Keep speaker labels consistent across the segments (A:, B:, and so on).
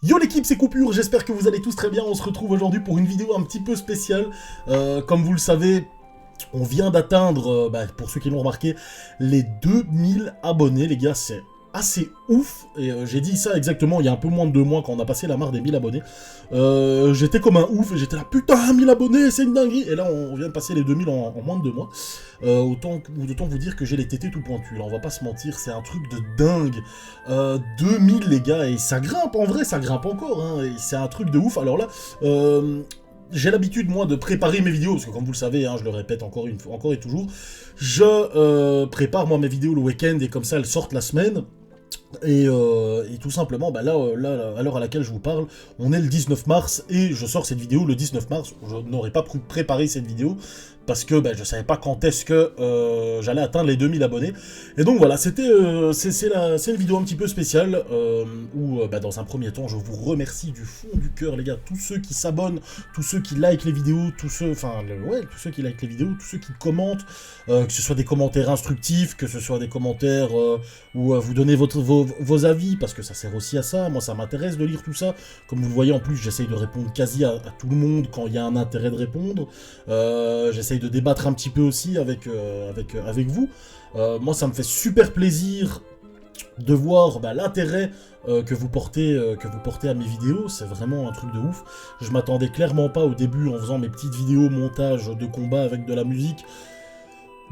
A: Yo l'équipe, c'est Coupure, j'espère que vous allez tous très bien. On se retrouve aujourd'hui pour une vidéo un petit peu spéciale. Comme vous le savez, on vient d'atteindre, pour ceux qui l'ont remarqué, les 2000 abonnés, les gars, c'est assez ouf. Et j'ai dit ça exactement il y a un peu moins de 2 mois quand on a passé la marre des 1000 abonnés. J'étais comme un ouf et j'étais là, putain, 1000 abonnés, c'est une dinguerie. Et là, on vient de passer les 2000 en moins de 2 mois. Autant vous dire que j'ai les tétés tout pointus, là, on va pas se mentir, c'est un truc de dingue. 2000 les gars, et ça grimpe, en vrai, ça grimpe encore, hein, et c'est un truc de ouf. Alors là, j'ai l'habitude, moi, de préparer mes vidéos, parce que comme vous le savez, hein, je le répète encore et toujours, je prépare, moi, mes vidéos le week-end, et comme ça, elles sortent la semaine. Et tout simplement, là, à l'heure à laquelle je vous parle, on est le 19 mars, et je sors cette vidéo le 19 mars. Je n'aurais pas pu préparer cette vidéo, parce que je savais pas quand est-ce que j'allais atteindre les 2000 abonnés. Et donc voilà, c'est une vidéo un petit peu spéciale, où dans un premier temps, je vous remercie du fond du cœur, les gars, tous ceux qui s'abonnent, tous ceux qui likent les vidéos, tous ceux qui likent les vidéos, tous ceux qui commentent, que ce soit des commentaires instructifs, que ce soit des commentaires où vous donnez vos avis, parce que ça sert aussi à ça. Moi, ça m'intéresse de lire tout ça. Comme vous le voyez, en plus, j'essaye de répondre quasi à tout le monde quand il y a un intérêt de répondre. J'essaye de débattre un petit peu aussi avec vous. Moi, ça me fait super plaisir de voir l'intérêt que vous portez à mes vidéos. C'est vraiment un truc de ouf. Je m'attendais clairement pas au début, en faisant mes petites vidéos montage de combat avec de la musique,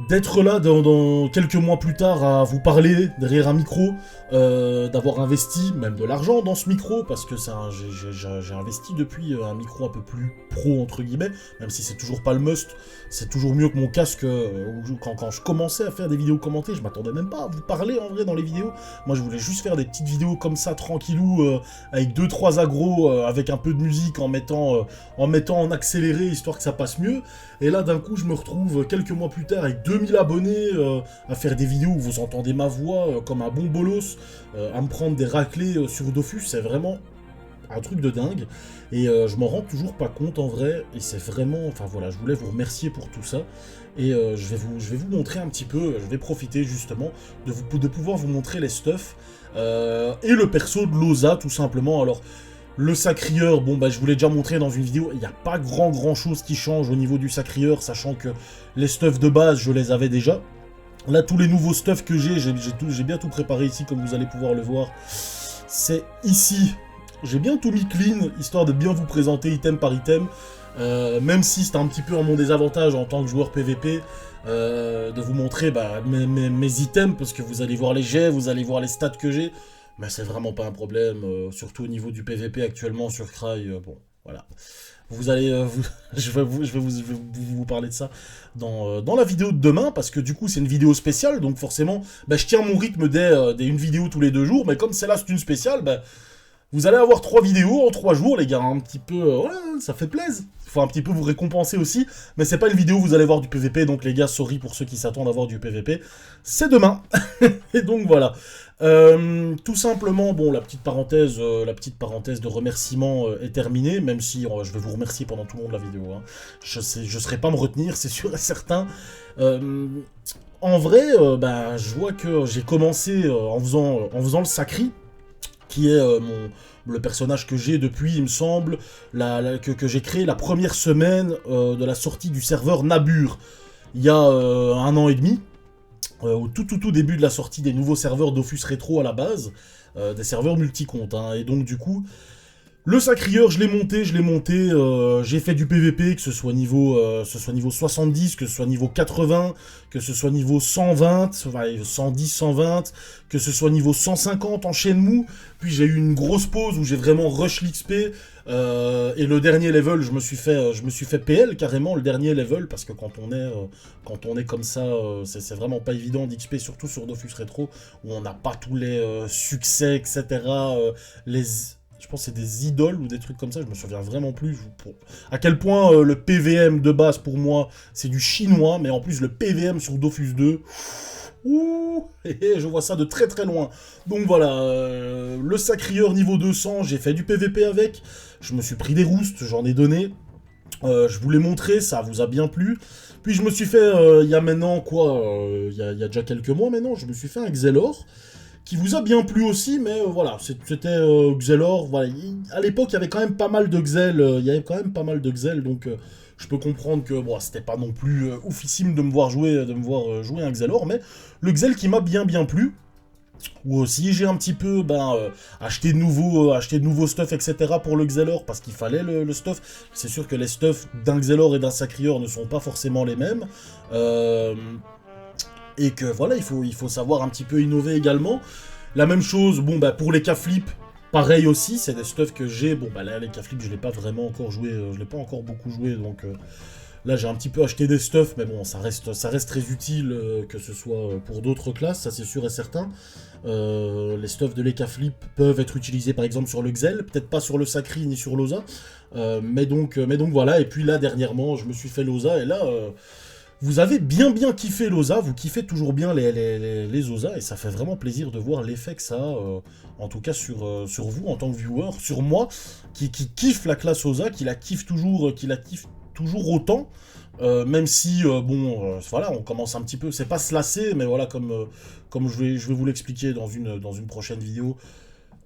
A: d'être là dans quelques mois plus tard à vous parler derrière un micro, d'avoir investi même de l'argent dans ce micro, parce que j'ai investi depuis un micro un peu plus pro entre guillemets, même si c'est toujours pas le must. C'est toujours mieux que mon casque. Quand je commençais à faire des vidéos commentées, je m'attendais même pas à vous parler en vrai dans les vidéos. Moi je voulais juste faire des petites vidéos comme ça tranquillou, avec 2-3 agros, avec un peu de musique, en mettant en accéléré histoire que ça passe mieux. Et là d'un coup je me retrouve quelques mois plus tard avec 2000 abonnés, à faire des vidéos où vous entendez ma voix comme un bon bolos, à me prendre des raclés sur Dofus. C'est vraiment un truc de dingue, et je m'en rends toujours pas compte en vrai, et c'est vraiment, enfin voilà, je voulais vous remercier pour tout ça, et je vais vous montrer un petit peu, je vais profiter justement de pouvoir vous montrer les stuffs, et le perso de Loza tout simplement. Alors, le sacrieur, je vous l'ai déjà montré dans une vidéo, il n'y a pas grand chose qui change au niveau du sacrieur, sachant que les stuffs de base, je les avais déjà. Là, tous les nouveaux stuffs que j'ai bien tout préparé ici, comme vous allez pouvoir le voir. C'est ici. J'ai bien tout mis clean, histoire de bien vous présenter item par item. Même si c'est un petit peu à mon désavantage en tant que joueur PVP, de vous montrer mes items, parce que vous allez voir les jets, vous allez voir les stats que j'ai. Mais c'est vraiment pas un problème, surtout au niveau du PVP actuellement sur Cry, bon, voilà. Vous allez, je vais vous parler de ça dans la vidéo de demain, parce que du coup c'est une vidéo spéciale, donc forcément, je tiens mon rythme des une vidéo tous les 2 jours, mais comme celle-là c'est une spéciale, vous allez avoir 3 vidéos en 3 jours, les gars, un petit peu, voilà, ça fait plaisir. Faut un petit peu vous récompenser aussi, mais c'est pas une vidéo où vous allez voir du PVP, donc les gars, sorry pour ceux qui s'attendent à voir du PVP, c'est demain. Et donc voilà. Tout simplement, bon, la petite parenthèse de remerciement est terminée, même si je vais vous remercier pendant tout le long de la vidéo, hein. Je serai pas me retenir, c'est sûr et certain. En vrai, je vois que j'ai commencé en faisant le Sacri, qui est le personnage que j'ai depuis, il me semble, que j'ai créé la première semaine de la sortie du serveur Nabur, il y a 1 an et demi, au tout début de la sortie des nouveaux serveurs Dofus Rétro à la base, des serveurs multi-comptes, hein. Et donc du coup, le sacrieur, je l'ai monté, j'ai fait du PVP, que ce soit niveau 70, que ce soit niveau 80, que ce soit niveau 120, 110, 120, que ce soit niveau 150 en chaîne mou, puis j'ai eu une grosse pause où j'ai vraiment rush l'XP, et le dernier level, je me suis fait PL carrément, le dernier level, parce que quand on est comme ça, c'est vraiment pas évident d'XP, surtout sur Dofus Rétro, où on n'a pas tous les succès, etc., je pense que c'est des idoles ou des trucs comme ça, je me souviens vraiment plus. À quel point le PVM de base pour moi, c'est du chinois, mais en plus le PVM sur Dofus 2, ouh, je vois ça de très loin. Donc voilà, le sacrieur niveau 200, j'ai fait du PVP avec, je me suis pris des roustes, j'en ai donné. Je vous l'ai montré, ça vous a bien plu. Puis je me suis fait, il y a maintenant quoi, il y a déjà quelques mois maintenant, je me suis fait un Xelor, qui vous a bien plu aussi, mais voilà, c'était Xelor, voilà, à l'époque, il y avait quand même pas mal de Xel, donc je peux comprendre que, bon, c'était pas non plus oufissime de me voir jouer, jouer un Xelor, mais le Xel qui m'a bien plu, ou aussi j'ai un petit peu acheté de nouveaux stuff, etc. pour le Xelor, parce qu'il fallait le stuff. C'est sûr que les stuffs d'un Xelor et d'un Sacrieur ne sont pas forcément les mêmes. Et que voilà, il faut savoir un petit peu innover également. La même chose, bon, pour les K-Flip, pareil aussi, c'est des stuffs que j'ai. Bon, là, les K-Flip, je l'ai pas vraiment encore joué, je l'ai pas encore beaucoup joué, donc... Là, j'ai un petit peu acheté des stuffs, mais bon, ça reste très utile, que ce soit pour d'autres classes, ça c'est sûr et certain. Les stuffs de l'Eka Flip peuvent être utilisés par exemple sur le Xel, peut-être pas sur le Sacri ni sur l'Osa, mais donc voilà. Et puis là, dernièrement, je me suis fait l'Osa, et là, vous avez bien kiffé l'Osa, vous kiffez toujours bien les Osa, et ça fait vraiment plaisir de voir l'effet que ça a, en tout cas sur vous en tant que viewer, sur moi, qui kiffe la classe Osa, qui la kiffe toujours autant, même si, voilà, on commence un petit peu, c'est pas se lasser, mais voilà, comme je vais vous l'expliquer dans une prochaine vidéo,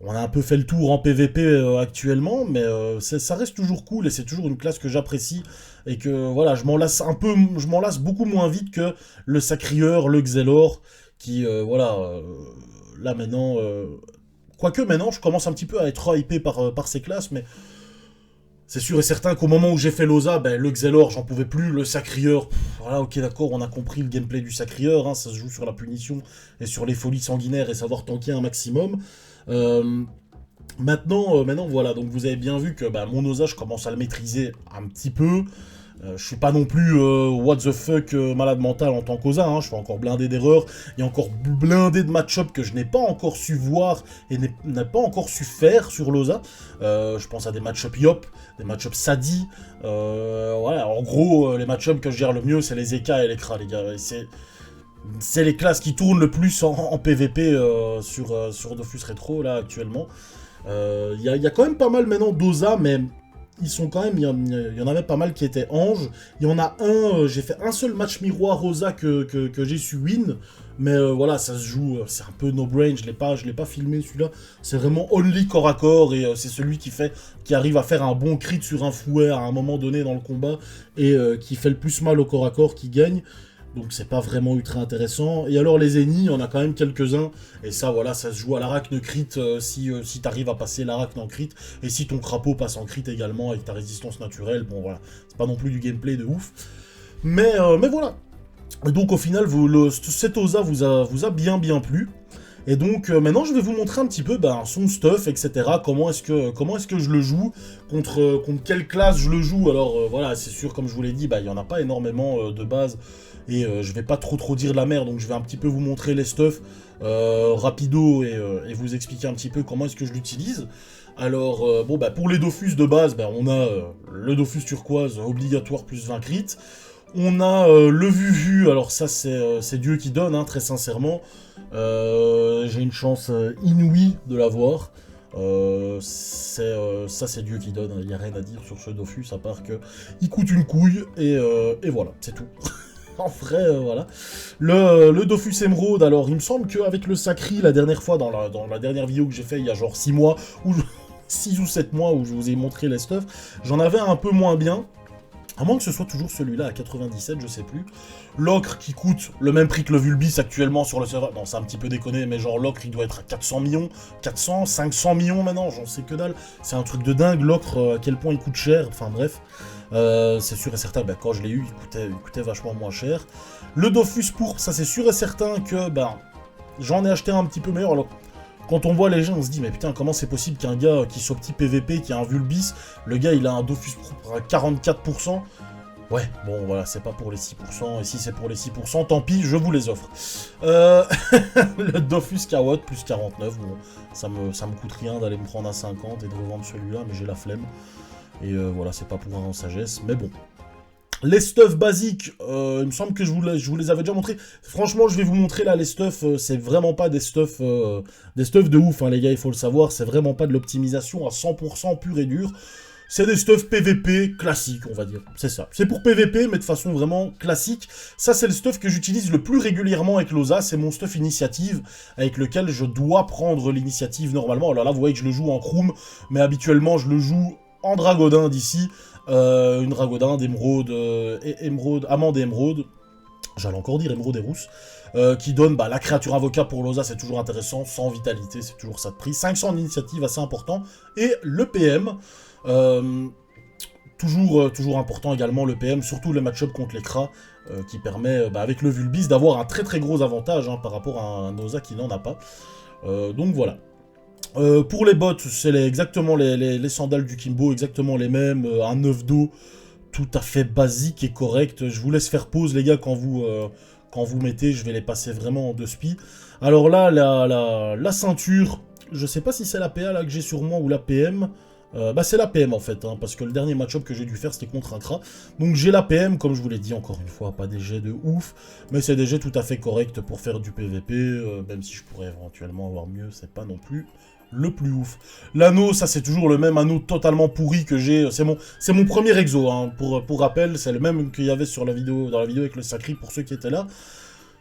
A: on a un peu fait le tour en PVP actuellement, mais ça reste toujours cool, et c'est toujours une classe que j'apprécie, et que, voilà, je m'en lasse beaucoup moins vite que le Sacrieur, le Xelor, qui, là maintenant, quoique maintenant, je commence un petit peu à être hypé par ces classes, mais... C'est sûr et certain qu'au moment où j'ai fait l'Osa, le Xelor, j'en pouvais plus, le Sacrieur, voilà, ok, d'accord, on a compris le gameplay du Sacrieur, hein, ça se joue sur la punition et sur les folies sanguinaires et savoir tanker un maximum. Maintenant, voilà, donc vous avez bien vu que mon Osa, je commence à le maîtriser un petit peu. Je suis pas non plus what the fuck malade mental en tant qu'Osa, hein, je suis encore blindé d'erreurs, il y a encore blindé de match-up que je n'ai pas encore su voir et n'ai pas encore su faire sur l'Osa. Je pense à des match-up Yop, des match-up Sadi, voilà, en gros, les match-up que je gère le mieux, c'est les Eka et les Kra, les gars, et c'est les classes qui tournent le plus en PVP sur Dofus Retro, là, actuellement. Il y a quand même pas mal maintenant d'Osa, mais... Ils sont quand même, il y en avait pas mal qui étaient anges. Il y en a un, j'ai fait un seul match miroir Rosa que j'ai su win. Mais voilà, ça se joue, c'est un peu no-brain, je l'ai pas filmé celui-là. C'est vraiment only corps à corps, et c'est celui qui arrive à faire un bon crit sur un fouet à un moment donné dans le combat, et qui fait le plus mal au corps à corps qui gagne. Donc c'est pas vraiment ultra intéressant. Et alors les ennemis, il y en a quand même quelques-uns. Et ça, voilà, ça se joue à l'arachne crit si t'arrives à passer l'arachne en crit. Et si ton crapaud passe en crit également avec ta résistance naturelle. Bon voilà, c'est pas non plus du gameplay de ouf. Mais voilà. Et donc au final, cet Osa vous a bien plu. Et donc maintenant je vais vous montrer un petit peu son stuff, etc. Comment est-ce que je le joue, contre quelle classe je le joue. Alors voilà, c'est sûr, comme je vous l'ai dit, il y en a pas énormément de base. Et je vais pas trop dire de la merde, donc je vais un petit peu vous montrer les stuffs rapido et vous expliquer un petit peu comment est-ce que je l'utilise. Alors, pour les Dofus de base, on a le Dofus turquoise obligatoire plus 20 crits. On a le vu, alors ça c'est Dieu qui donne, hein, très sincèrement. J'ai une chance inouïe de l'avoir. Ça c'est Dieu qui donne, il n'y a rien à dire sur ce Dofus, à part que il coûte une couille, et voilà, c'est tout. En vrai, voilà. Le Dofus Emerald, alors il me semble qu'avec le Sacri, la dernière fois, dans la dernière vidéo que j'ai fait il y a genre 6 mois, 6 ou 7 mois, où je vous ai montré les stuffs, j'en avais un peu moins bien. À moins que ce soit toujours celui-là à 97, je sais plus. L'ocre qui coûte le même prix que le Vulbis actuellement sur le serveur. Non, c'est un petit peu déconné, mais genre l'ocre il doit être à 400 millions, 400, 500 millions maintenant, j'en sais que dalle. C'est un truc de dingue, l'ocre, à quel point il coûte cher, enfin bref. C'est sûr et certain, quand je l'ai eu, il coûtait vachement moins cher. Le Dofus pourpre, ça c'est sûr et certain que j'en ai acheté un petit peu meilleur. Alors, quand on voit les gens, on se dit, mais putain, comment c'est possible qu'un gars qui soit petit PVP, qui a un Vulbis, le gars il a un Dofus propre à 44%. Ouais, bon voilà, c'est pas pour les 6%, et si c'est pour les 6%, tant pis, je vous les offre. Le Dofus Kawot plus 49, bon, ça me coûte rien d'aller me prendre à 50 et de revendre celui-là, mais j'ai la flemme. Et voilà, c'est pas pour un en sagesse, mais bon. Les stuffs basiques, il me semble que je vous les avais déjà montrés. Franchement, je vais vous montrer là les stuffs, c'est vraiment pas des stuffs de ouf, hein, les gars, il faut le savoir. C'est vraiment pas de l'optimisation à 100% pur et dur. c'est des stuffs PVP classiques, on va dire. C'est ça. C'est pour PVP, mais de façon vraiment classique. Ça, c'est le stuff que j'utilise le plus régulièrement avec l'Osa. C'est mon stuff initiative, avec lequel je dois prendre l'initiative normalement. Alors là, vous voyez que je le joue en Chrome, mais habituellement, je le joue en Dragodin d'ici. Une Dragodin d'émeraude, amande et émeraude. J'allais encore dire émeraude et rousse. Qui donne la créature avocat pour l'Osa, c'est toujours intéressant. 100 vitalité, c'est toujours ça de prix. 500 en initiative, assez important. Et le PM... toujours important également le PM, surtout le match-up contre les Kra, qui permet, avec le Vulbis, d'avoir un très gros avantage par rapport à un Osa qui n'en a pas. Donc voilà. Pour les bots, c'est exactement les sandales du Kimbo, exactement les mêmes, un 9 d'eau, tout à fait basique et correct. Je vous laisse faire pause les gars quand vous mettez, je vais les passer vraiment en 2 spi. Alors là, la ceinture, je sais pas si c'est la PA là que j'ai sur moi ou la PM. C'est la PM en fait, parce que le dernier match-up que j'ai dû faire c'était contre un Kra. Donc j'ai la PM, comme je vous l'ai dit encore une fois, pas des jets de ouf, mais c'est des jets tout à fait corrects pour faire du PVP, même si je pourrais éventuellement avoir mieux, c'est pas non plus le plus ouf. L'anneau, ça c'est toujours le même anneau totalement pourri que j'ai, c'est mon premier exo, pour rappel, c'est le même qu'il y avait dans la vidéo avec le Sacri pour ceux qui étaient là.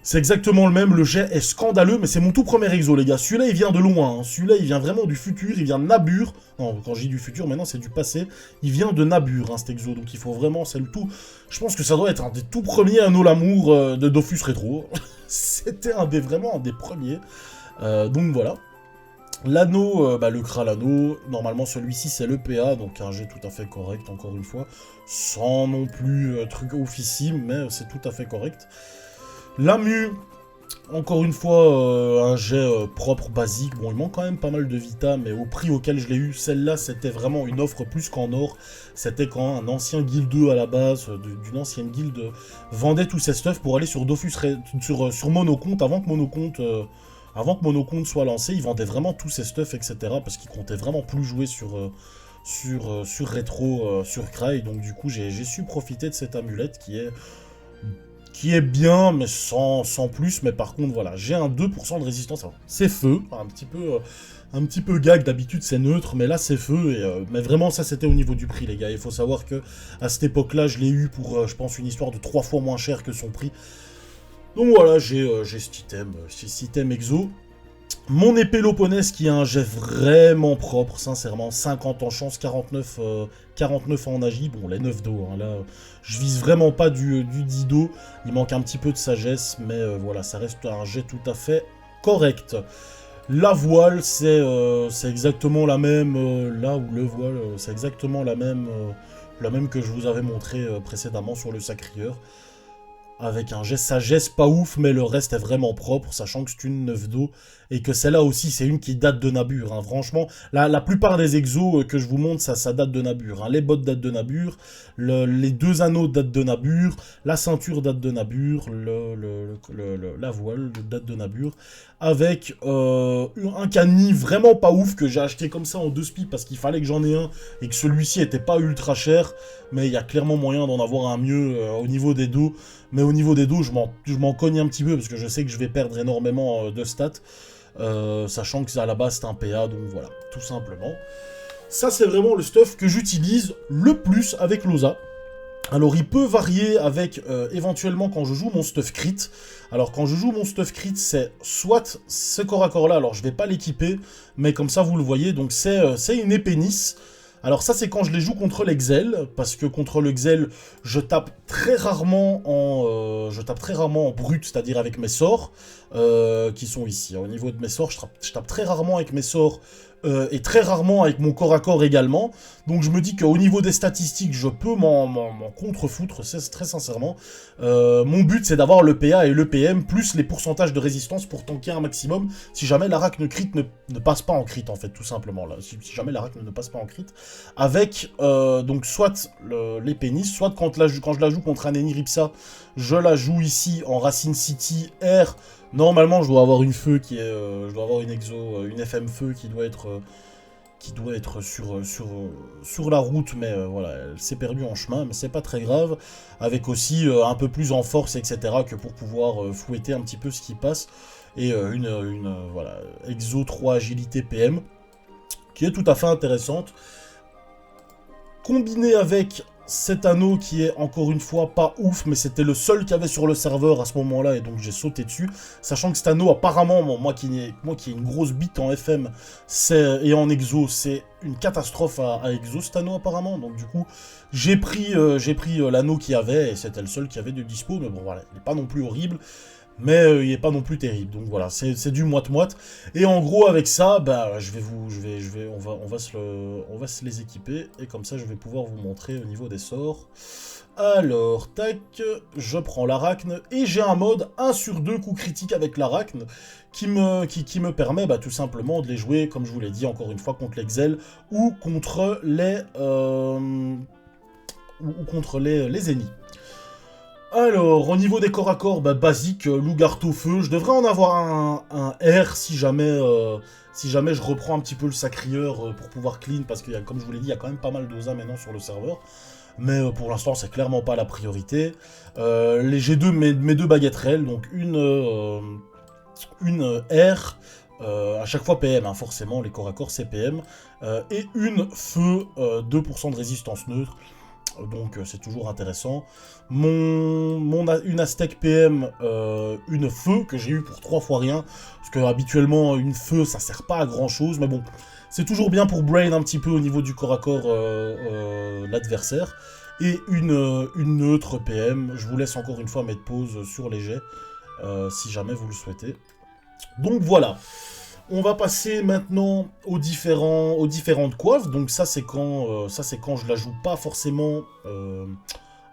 A: C'est exactement le même, le jet est scandaleux, mais c'est mon tout premier exo, les gars. Celui-là, il vient de loin, celui-là, il vient vraiment du futur, il vient de Nabur. Non, quand je dis du futur, maintenant, c'est du passé. Il vient de Nabur, cet exo, donc il faut vraiment, c'est le tout... Je pense que ça doit être un des tout premiers anneaux l'amour de Dofus Retro. C'était vraiment un des premiers. Donc voilà. L'anneau, le Kra l'anneau, normalement celui-ci c'est le PA, donc un jet tout à fait correct, encore une fois. Sans non plus truc oufissime, mais c'est tout à fait correct. La Mu, encore une fois, un jet propre, basique. Bon, il manque quand même pas mal de vita, mais au prix auquel je l'ai eu, celle-là, c'était vraiment une offre plus qu'en or. C'était quand un ancien guildeux à la base, d'une ancienne guilde, vendait tous ses stuffs pour aller sur Dofus, sur Monocompte, avant que Monocompte soit lancé. Il vendait vraiment tous ses stuffs, etc. Parce qu'il comptait vraiment plus jouer sur Rétro, sur Cry. Donc du coup, j'ai su profiter de cette amulette qui est bien, mais sans plus. Mais par contre, voilà, j'ai un 2% de résistance. C'est feu, un petit peu gag, d'habitude c'est neutre, mais là c'est feu. Mais vraiment, ça c'était au niveau du prix, les gars. Il faut savoir que à cette époque-là, je l'ai eu pour, je pense, une histoire de 3 fois moins cher que son prix. Donc voilà, j'ai cet item exo. Mon épée Loponès qui a un jet vraiment propre, sincèrement. 50 en chance, 49 en agi. Bon, les 9 d'eau, là, je vise vraiment pas du 10 d'eau. Il manque un petit peu de sagesse, mais voilà, ça reste un jet tout à fait correct. La voile, c'est exactement la même, là où le voile, c'est exactement la même que je vous avais montré précédemment sur le Sacrieur. Avec un jet sagesse pas ouf, mais le reste est vraiment propre, sachant que c'est une 9 d'eau, et que celle-là aussi, c'est une qui date de Nabur. Franchement, la plupart des exos que je vous montre, ça date de Nabur. Les bottes datent de Nabur, les 2 anneaux datent de Nabur, la ceinture date de Nabur, la voile date de Nabur, avec un cani vraiment pas ouf que j'ai acheté comme ça en 2 spi parce qu'il fallait que j'en ai un, et que celui-ci était pas ultra cher, mais il y a clairement moyen d'en avoir un mieux au niveau des dos. Mais au niveau des dos, je m'en cogne un petit peu, parce que je sais que je vais perdre énormément de stats, sachant que à la base c'est un PA, donc voilà, tout simplement. Ça c'est vraiment le stuff que j'utilise le plus avec l'Osa. Alors il peut varier avec, éventuellement quand je joue mon stuff crit. Alors quand je joue mon stuff crit, c'est soit ce corps à corps là, alors je vais pas l'équiper, mais comme ça vous le voyez, donc c'est une épée Nice. Alors ça c'est quand je les joue contre l'Exel, parce que contre l'Exel, je tape très rarement en brut, c'est-à-dire avec mes sorts, qui sont ici. Au niveau de mes sorts, je tape très rarement avec mes sorts, et très rarement avec mon corps à corps également. Donc je me dis qu'au niveau des statistiques, je peux m'en contrefoutre, très sincèrement. Mon but c'est d'avoir le PA et le PM, plus les pourcentages de résistance pour tanker un maximum, si jamais l'arachne crit ne passe pas en crit en fait, tout simplement. Là. Si jamais l'arachne ne passe pas en crit. Avec donc soit les pénis, soit quand je la joue contre un Eniripsa, je la joue ici en Racine City R. Normalement, je dois avoir une feu je dois avoir une exo, une FM feu qui doit être sur la route, mais voilà, elle s'est perdue en chemin, mais c'est pas très grave. Avec aussi un peu plus en force, etc., que pour pouvoir fouetter un petit peu ce qui passe. Et voilà, exo 3 agilité PM, qui est tout à fait intéressante. combiné avec cet anneau qui est encore une fois pas ouf, mais c'était le seul qu'il y avait sur le serveur à ce moment-là, et donc j'ai sauté dessus, sachant que cet anneau apparemment, bon, moi qui ai une grosse bite en FM et en exo, c'est une catastrophe à exo cet anneau apparemment, donc du coup j'ai pris l'anneau qu'il y avait, et c'était le seul qu'il y avait de dispo, mais bon voilà, il n'est pas non plus horrible, mais il n'est pas non plus terrible, donc voilà, c'est du moite-moite. Et en gros, avec ça, bah, on va se les équiper, et comme ça, je vais pouvoir vous montrer au niveau des sorts. Alors, tac, je prends l'arachne, et j'ai un mode 1 sur 2 coups critiques avec l'arachne, qui me permet bah, tout simplement de les jouer, comme je vous l'ai dit, encore une fois, contre l'Exel, ou contre les ennemis. Alors, au niveau des corps à corps, bah, basique, loup-garou feu, je devrais en avoir un R si jamais je reprends un petit peu le sacrieur pour pouvoir clean, parce que comme je vous l'ai dit, il y a quand même pas mal d'osa maintenant sur le serveur, mais pour l'instant, c'est clairement pas la priorité. J'ai mes deux baguettes réelles, donc une R, à chaque fois PM, hein, forcément, les corps à corps c'est PM, et une feu, 2% de résistance neutre. Donc c'est toujours intéressant. Une Aztec PM, une feu que j'ai eu pour 3 fois rien. Parce que habituellement une feu ça sert pas à grand chose. Mais bon, c'est toujours bien pour brain un petit peu au niveau du corps à corps l'adversaire. Et une neutre PM. Je vous laisse encore une fois mettre pause sur les jets. Si jamais vous le souhaitez. Donc voilà. On va passer maintenant aux différentes coiffes. Donc ça c'est quand je la joue pas forcément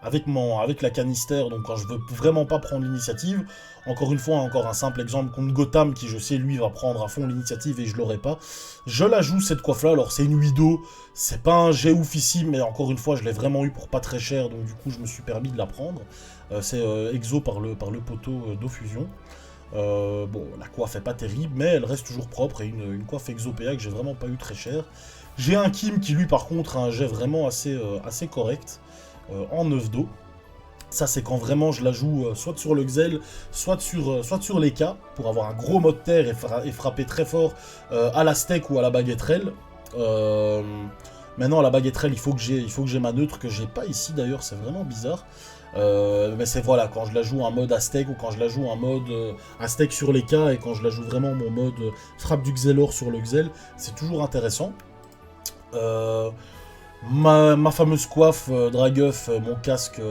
A: avec la canister, donc quand je veux vraiment pas prendre l'initiative. Encore une fois, encore un simple exemple contre Gotham qui je sais lui va prendre à fond l'initiative et je l'aurai pas. Je la joue cette coiffe là, alors c'est une Widow, c'est pas un jet oufissime, mais encore une fois je l'ai vraiment eu pour pas très cher, donc du coup je me suis permis de la prendre. C'est exo par le poteau d'O-Fusion. Bon, la coiffe est pas terrible, mais elle reste toujours propre, et une coiffe Exopéa que j'ai vraiment pas eu très cher. J'ai un Kim qui lui par contre a un jet vraiment assez correct, en 9 d'eau. Ça c'est quand vraiment je la joue soit sur le Xel, soit sur les K, pour avoir un gros mode terre et frapper très fort à la steak ou à la baguetterelle. Maintenant à la baguetterelle il faut que j'ai ma neutre que j'ai pas ici d'ailleurs, c'est vraiment bizarre. Mais c'est voilà, quand je la joue en mode Aztec ou quand je la joue en mode Aztec sur les K et quand je la joue vraiment mon mode frappe du Xelor sur le Xel, c'est toujours intéressant. Ma fameuse coiffe Draguff, mon casque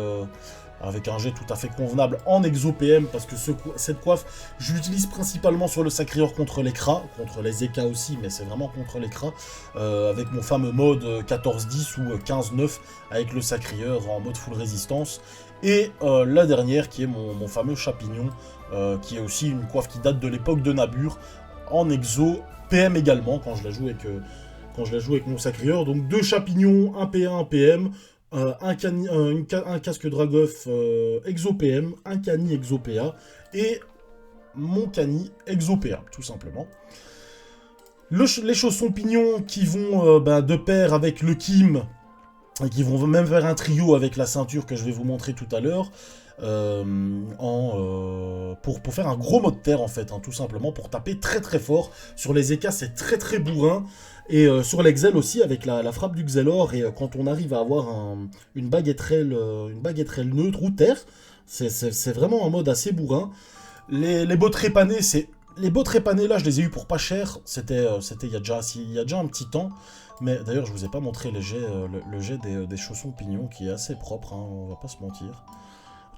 A: avec un jet tout à fait convenable en exo PM, parce que cette coiffe, je l'utilise principalement sur le sacrieur contre les Kra, contre les EK aussi, mais c'est vraiment contre les Kra, avec mon fameux mode 14-10 ou 15-9 avec le sacrieur en mode full résistance. Et la dernière qui est mon fameux Chapignon, qui est aussi une coiffe qui date de l'époque de Nabur, en exo PM également, quand je la joue avec mon sacrieur. Donc 2 Chapignons, un PA, un PM, un casque Draguff Exo PM, un Cani Exo PA, et mon Cani Exo PA, tout simplement. Les chaussons pignons qui vont de pair avec le Kim, et qui vont même faire un trio avec la ceinture que je vais vous montrer tout à l'heure, pour faire un gros mode terre en fait, hein, tout simplement, pour taper très très fort. Sur les EK c'est très très bourrin, et sur l'Exel aussi avec la frappe du Xelor, et quand on arrive à avoir une baguetterelle neutre ou terre, c'est vraiment un mode assez bourrin. Les bots trépanés, les bots trépanés là je les ai eu pour pas cher, c'était il y a déjà un petit temps. Mais d'ailleurs, je vous ai pas montré le jet des chaussons pignons qui est assez propre, hein, on va pas se mentir.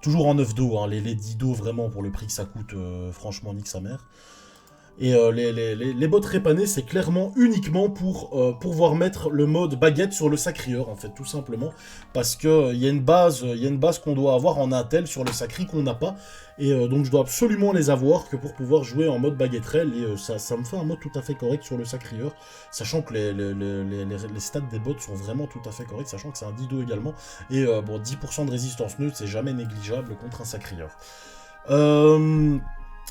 A: Toujours en 9 d'eau, hein, les 10 d'eau vraiment pour le prix que ça coûte, franchement, nique sa mère. Et les bots répanés, c'est clairement uniquement pour pouvoir mettre le mode baguette sur le sacrieur, en fait, tout simplement. Parce qu'il y a une base qu'on doit avoir en Intel sur le sacri qu'on n'a pas. Et donc je dois absolument les avoir que pour pouvoir jouer en mode baguetterelle. Et ça me fait un mode tout à fait correct sur le sacrieur. Sachant que les stats des bots sont vraiment tout à fait corrects. Sachant que c'est un Dido également. Et bon, 10% de résistance neutre, c'est jamais négligeable contre un sacrieur.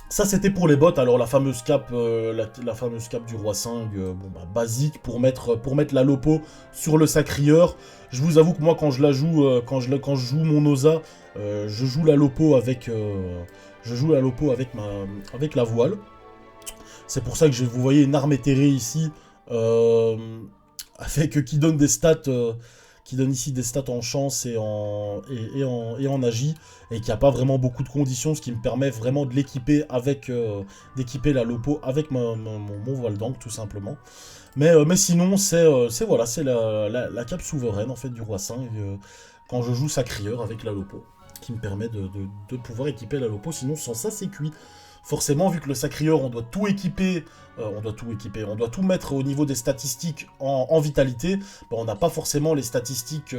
A: Ça c'était pour les bots. Alors la fameuse cape du roi Sing, bon, bah, basique pour mettre la lopo sur le sacrieur. Je vous avoue que moi quand je la joue, quand je joue mon Osa, je joue la lopo avec la voile. C'est pour ça que vous voyez une arme éthérée ici, qui donne des stats qui donne ici des stats en chance et en agi, et qui a pas vraiment beaucoup de conditions, ce qui me permet vraiment de l'équiper avec, d'équiper la Lopo avec mon voile d'encre, tout simplement. Mais sinon, c'est voilà, c'est la cape souveraine, en fait, du roi 5, quand je joue Sacrieur avec la Lopo, qui me permet de pouvoir équiper la Lopo, sinon sans ça c'est cuit. Forcément, vu que le Sacrieur, on doit tout équiper, on doit tout mettre au niveau des statistiques en vitalité, ben, on n'a pas forcément les statistiques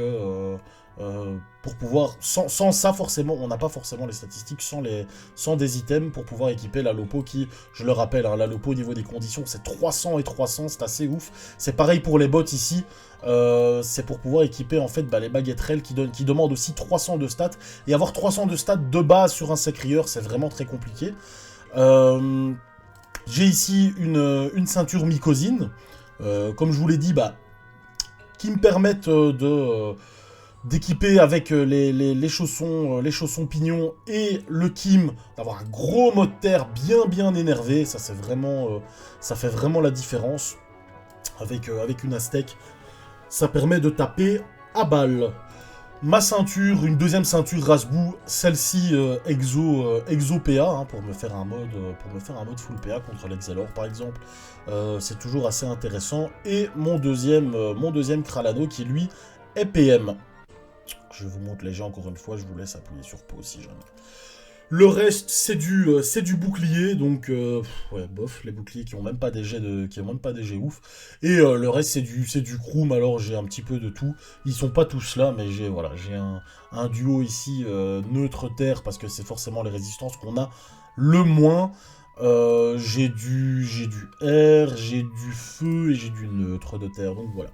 A: pour pouvoir... Sans ça, forcément, on n'a pas forcément les statistiques sans des items pour pouvoir équiper la Lopo qui, je le rappelle, hein, la Lopo au niveau des conditions, c'est 300 et 300, c'est assez ouf. C'est pareil pour les bots ici, c'est pour pouvoir équiper en fait bah, les baguetterelles qui demandent aussi 300 de stats. Et avoir 300 de stats de base sur un Sacrieur, c'est vraiment très compliqué. J'ai ici une ceinture mycosine, comme je vous l'ai dit, bah, qui me permettent d'équiper avec les chaussons pignons et le Kim, d'avoir un gros mode terre bien énervé. Ça, c'est vraiment, ça fait vraiment la différence. Avec une Aztèque, ça permet de taper à balle. Ma ceinture, une deuxième ceinture Rasbou, celle-ci exo PA, hein, pour me faire un mode full PA contre l'Exalor par exemple. C'est toujours assez intéressant. Et mon deuxième Kralano qui lui est PM. Je vous montre les jets encore une fois, je vous laisse appuyer sur pause si jamais. Le reste, c'est du bouclier, donc ouais, bof, les boucliers qui ont même pas des jets ouf. Et le reste, c'est du Kroom, alors j'ai un petit peu de tout. Ils sont pas tous là, mais j'ai un duo ici neutre terre, parce que c'est forcément les résistances qu'on a le moins. J'ai du air, j'ai du feu et j'ai du neutre de terre, donc voilà.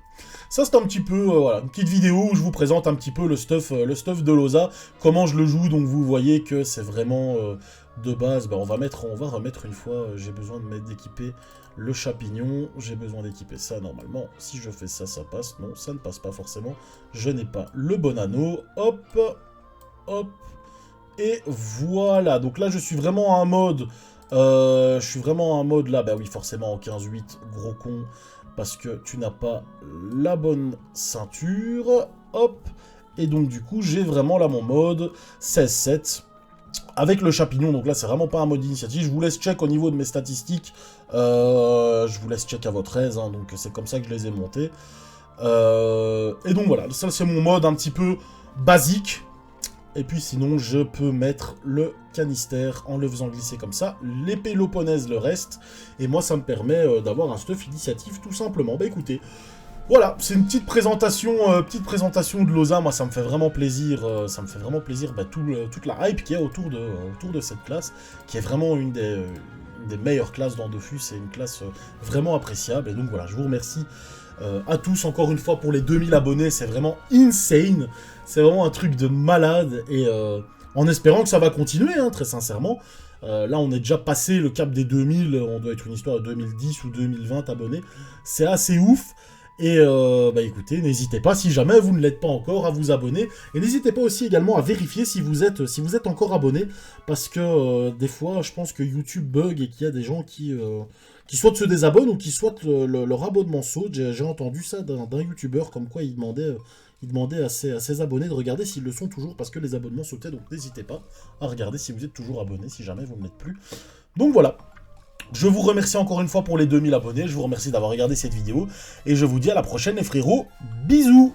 A: Ça c'est un petit peu, voilà, une petite vidéo où je vous présente un petit peu le stuff de Loza, comment je le joue, donc vous voyez que c'est vraiment de base, bah, on va remettre une fois, j'ai besoin d'équiper le champignon, j'ai besoin d'équiper ça normalement, si je fais ça, ça passe, non, ça ne passe pas forcément, je n'ai pas le bon anneau, hop, hop, et voilà, donc là je suis vraiment en mode... là, bah oui, forcément en 15-8, gros con, parce que tu n'as pas la bonne ceinture, hop, et donc du coup, j'ai vraiment là mon mode 16-7, avec le champignon, donc là, c'est vraiment pas un mode initiative, je vous laisse check au niveau de mes statistiques, je vous laisse check à votre aise, hein, donc c'est comme ça que je les ai montés, et donc voilà, ça c'est mon mode un petit peu basique. Et puis sinon, je peux mettre le canister en le faisant glisser comme ça. Les Péloponnèses, le reste. Et moi, ça me permet d'avoir un stuff initiative, tout simplement. Bah écoutez, voilà, c'est une petite présentation de Loza. Moi, ça me fait vraiment plaisir. Bah, toute la hype qu'il y a autour de cette classe, qui est vraiment une des meilleures classes dans Dofus. C'est une classe vraiment appréciable. Et donc voilà, je vous remercie à tous encore une fois pour les 2000 abonnés. C'est vraiment insane. C'est vraiment un truc de malade, et en espérant que ça va continuer, hein, très sincèrement. Là, on est déjà passé le cap des 2000, on doit être une histoire de 2010 ou 2020 abonnés. C'est assez ouf, et bah écoutez, n'hésitez pas, si jamais vous ne l'êtes pas encore, à vous abonner. Et n'hésitez pas aussi également à vérifier si vous êtes encore abonné, parce que des fois, je pense que YouTube bug et qu'il y a des gens qui soit se désabonnent ou qui soit leur abonnement saute. J'ai entendu ça d'un YouTuber, comme quoi il demandait à ses abonnés de regarder s'ils le sont toujours, parce que les abonnements sautaient, donc n'hésitez pas à regarder si vous êtes toujours abonné, si jamais vous ne l'êtes plus. Donc voilà, je vous remercie encore une fois pour les 2000 abonnés, je vous remercie d'avoir regardé cette vidéo, et je vous dis à la prochaine les frérots, bisous.